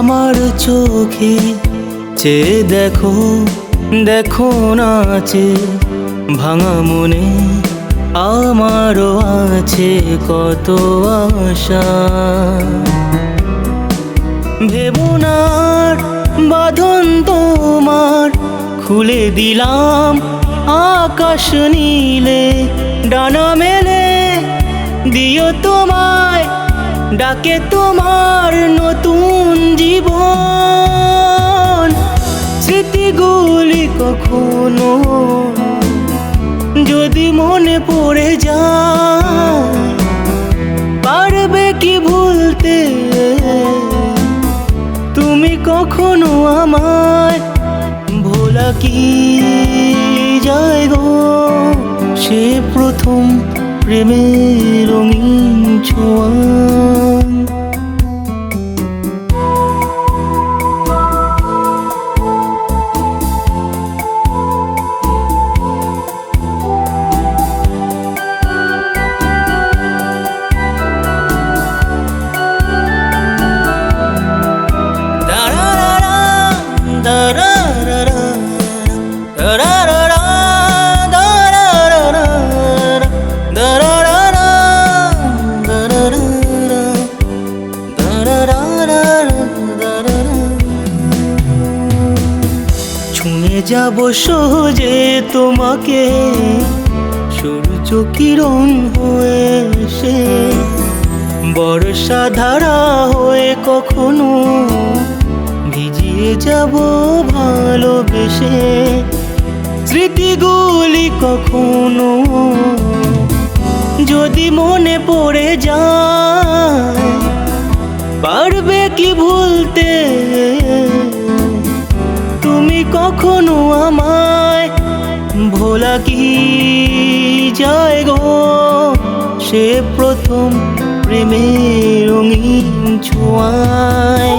আমার চোখে চেয়ে দেখো, দেখো নাচে ভাঙা মনে আমারও আছে কত আশা। ভেবো না বাঁধন তোমার, খুলে দিলাম আকাশ নীলে, ডানা মেলে দিও তোমায় ডাকে তোমার নতুন জীবন। স্মৃতিগুলি কখনো যদি মনে পড়ে যায়, পারবে কি ভুলতে তুমি কখনো আমায়? ভোলা কি যায় গো সে প্রথম প্রেমের রঙিন ছোঁয়া। ছুঁয়ে যাব সহজে তোমাকে, সূর্য কিরণ হয়ে এসে বর্ষা ধারা হয়ে কখনো ভিজিয়ে যাব ভালোবেসে। স্মৃতিগুলি কখনো যদি মনে পড়ে যায়, পারবে কি ভুলতে তুমি কখনো আমায়? ভোলা কি যায় গো সে প্রথম প্রেমের রঙিন ছোঁয়ায়।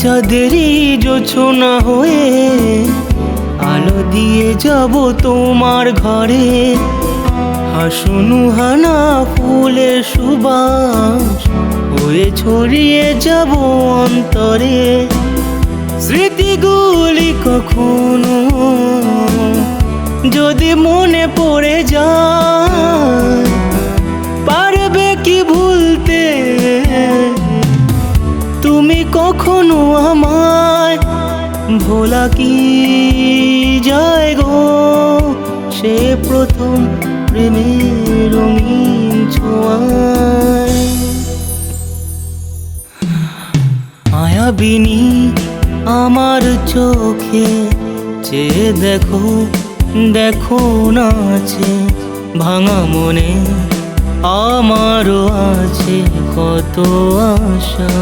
চাঁদেরই জোছনা হয়ে আলো দিয়ে যাব তোমার ঘরে, হাসুনু হানা ফুলের সুবাস হয়ে ছড়িয়ে যাব অন্তরে। স্মৃতিগুলি কখনো যদি মনে পড়ে যায়, পারবে কি ভুলতে তুমি কখনো আমায়? ভোলা কি যায় গো সে প্রথম প্রেমের রঙিন ছোঁয়ায়। মায়াবিনী আমার চোখে চেয়ে দেখো, দেখো নাচে ভাঙা মনে আমারও আছে কত আশা।